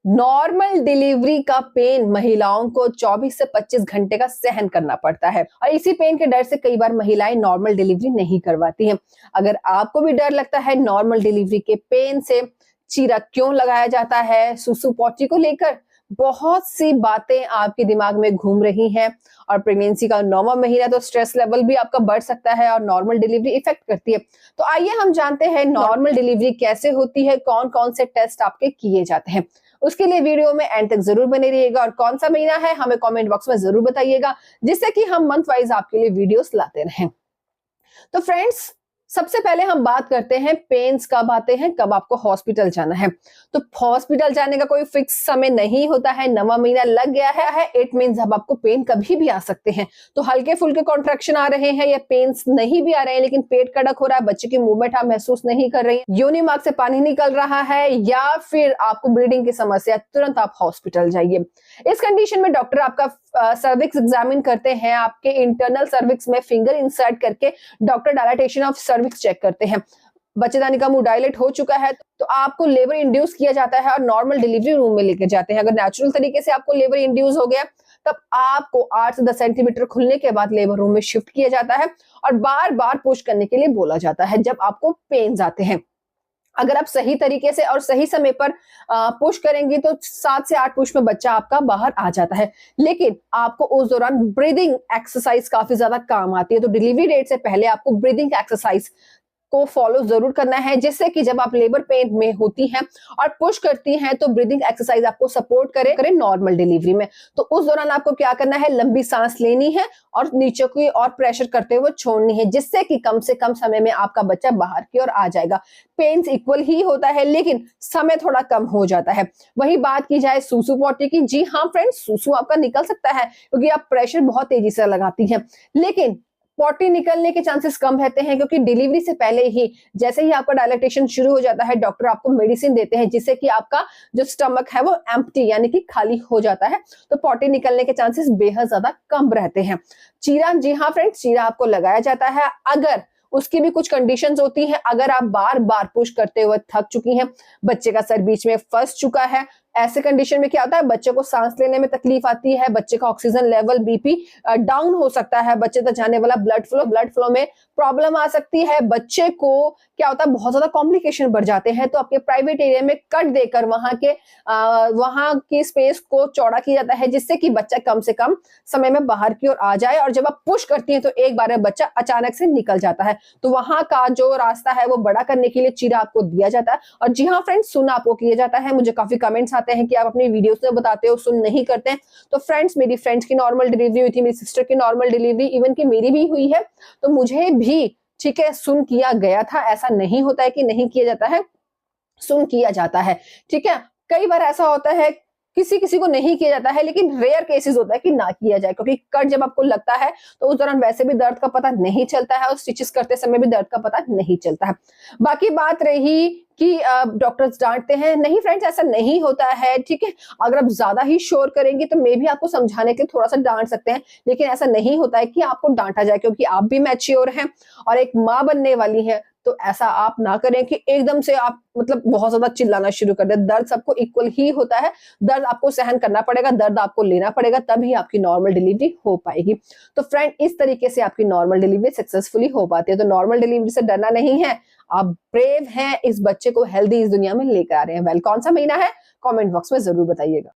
Normal delivery का pen महिलाओं को 24 से 25 घंटे का सहन करना पड़ता है और इसी पेन के डर से कई बार महिलाएं नॉर्मल डिलीवरी नहीं करवाती हैं। अगर आपको भी डर लगता है नॉर्मल डिलीवरी के पेन से, चीरा क्यों लगाया जाता है, सुसु पॉटी को लेकर बहुत सी बातें आपके दिमाग में घूम रही हैं और प्रेगनेंसी का 9वां महीना तो स्ट्रेस लेवल भी आपका बढ़ सकता है और नॉर्मल डिलीवरी इफेक्ट करती है। तो आइए हम जानते हैं नॉर्मल डिलीवरी कैसे होती है, कौन कौन से टेस्ट आपके किए जाते हैं। उसके लिए वीडियो में एंड तक जरूर बने रहिएगा और कौन सा महीना है हमें कमेंट बॉक्स में जरूर बताइएगा, जिससे कि हम मंथ वाइज आपके लिए वीडियोस लाते रहें। तो फ्रेंड्स, सबसे पहले हम बात करते हैं पेन्स कब आते हैं, कब आपको हॉस्पिटल जाना है। तो हॉस्पिटल जाने का कोई फिक्स समय नहीं होता है। 9वां महीना लग गया है, इट मींस अब आपको पेन कभी भी आ सकते हैं। तो हल्के फुल्के कॉन्ट्रैक्शन आ रहे हैं या पेन्स नहीं भी आ रहे हैं लेकिन पेट कड़क हो रहा है, बच्चे की मूवमेंट आप महसूस नहीं कर रही, योनि मार्ग से पानी निकल रहा है या फिर आपको ब्लीडिंग की समस्या, तुरंत आप हॉस्पिटल जाइए। इस कंडीशन में डॉक्टर आपका सर्विक्स एग्जामिन करते हैं। आपके इंटरनल सर्विक्स में फिंगर इंसर्ट करके doctor dilatation of cervix check करते हैं। बच्चेदानी का मुंह डायलेट हो चुका है तो आपको लेबर इंड्यूस किया जाता है और नॉर्मल डिलीवरी रूम में लेके जाते हैं। अगर नेचुरल तरीके से आपको लेबर इंड्यूस हो गया तब आपको 8 से 10 सेंटीमीटर खुलने के बाद लेबर रूम में शिफ्ट किया जाता है और बार बार पुश करने के लिए बोला जाता है जब आपको पेन्स आते हैं। अगर आप सही तरीके से और सही समय पर पुश करेंगी तो 7 से 8 पुश में बच्चा आपका बाहर आ जाता है। लेकिन आपको उस दौरान ब्रीदिंग एक्सरसाइज काफी ज्यादा काम आती है। तो डिलीवरी डेट से पहले आपको ब्रीदिंग एक्सरसाइज को फॉलो जरूर करना है, जिससे कि जब आप लेबर पेन में होती हैं और पुश करती हैं तो ब्रीदिंग एक्सरसाइज आपको सपोर्ट करे नॉर्मल डिलीवरी में। तो उस दौरान आपको क्या करना है, लंबी सांस लेनी है और नीचे की और प्रेशर करते हुए छोड़नी है, जिससे कि कम से कम समय में आपका बच्चा बाहर की ओर आ जाएगा। पेन्स इक्वल ही होता है लेकिन समय थोड़ा कम हो जाता है। वही बात की जाए सुसु पॉटी की, जी हाँ फ्रेंड्स, सुसु आपका निकल सकता है क्योंकि आप प्रेशर बहुत तेजी से लगाती हैं, लेकिन पॉटी निकलने के चांसेस कम रहते हैं क्योंकि डिलीवरी से पहले ही जैसे ही आपका डायलेटेशन शुरू हो जाता है डॉक्टर आपको मेडिसिन देते हैं, जिससे कि आपका जो स्टमक है वो एम्प्टी यानी कि खाली हो जाता है। तो पॉटी निकलने के चांसेस बेहद ज्यादा कम रहते हैं। चीरा, जी हाँ फ्रेंड्स, चीरा आपको लगाया जाता है। अगर उसकी भी कुछ कंडीशंस होती हैं, अगर आप बार बार पुश करते हुए थक चुकी हैं, बच्चे का सर बीच में फंस चुका है, ऐसे कंडीशन में क्या होता है, बच्चे को सांस लेने में तकलीफ आती है, बच्चे का ऑक्सीजन लेवल, बीपी डाउन हो सकता है, बच्चे तक जाने वाला ब्लड फ्लो में प्रॉब्लम आ सकती है, बच्चे को क्या होता है, बहुत ज्यादा कॉम्प्लिकेशन बढ़ जाते हैं। तो आपके प्राइवेट एरिया में कट देकर वहां की स्पेस को चौड़ा किया जाता है, जिससे कि बच्चा कम से कम समय में बाहर की ओर आ जाए और जब आप पुश करती हैं तो एक बार में बच्चा अचानक से निकल जाता है। तो वहां का जो रास्ता है वो बड़ा करने के लिए चीरा आपको दिया जाता है। और जी हाँ फ्रेंड्स, सुन आपको किया जाता है। मुझे काफी कमेंट्स आते हैं कि आप अपनी वीडियोस में बताते हो, सुन नहीं करते हैं। तो फ्रेंड्स, मेरी फ्रेंड्स की नॉर्मल डिलीवरी हुई थी, मेरी सिस्टर की नॉर्मल डिलीवरी, इवन की मेरी भी हुई है, तो मुझे भी ठीक है सुन किया गया था। ऐसा नहीं होता है कि नहीं किया जाता है, सुन किया जाता है। ठीक है, कई बार ऐसा होता है किसी किसी को नहीं किया जाता है, लेकिन रेयर केसेस होता है कि ना किया जाए, क्योंकि कट जब आपको लगता है तो उस दौरान वैसे भी दर्द का पता नहीं चलता है और स्टिचेस करते समय भी दर्द का पता नहीं चलता है। बाकी बात रही कि डॉक्टर्स डांटते हैं, नहीं फ्रेंड्स, ऐसा नहीं होता है। ठीक है, अगर आप ज्यादा ही शोर करेंगे तो मे भी आपको समझाने के लिए थोड़ा सा डांट सकते हैं, लेकिन ऐसा नहीं होता है कि आपको डांटा जाए, क्योंकि आप भी मैच्योर हैं और एक माँ बनने वाली हैं। तो ऐसा आप ना करें कि एकदम से आप मतलब बहुत ज्यादा चिल्लाना शुरू कर दें। दर्द सबको इक्वल ही होता है, दर्द आपको सहन करना पड़ेगा, दर्द आपको लेना पड़ेगा, तभी आपकी नॉर्मल डिलीवरी हो पाएगी। तो फ्रेंड, इस तरीके से आपकी नॉर्मल डिलीवरी सक्सेसफुली हो पाती है। तो नॉर्मल डिलीवरी से डरना नहीं है, आप ब्रेव हैं, इस बच्चे को हेल्दी इस दुनिया में लेकर आ रहे हैं। वेल, कौन सा महीना है कमेंट बॉक्स में जरूर बताइएगा।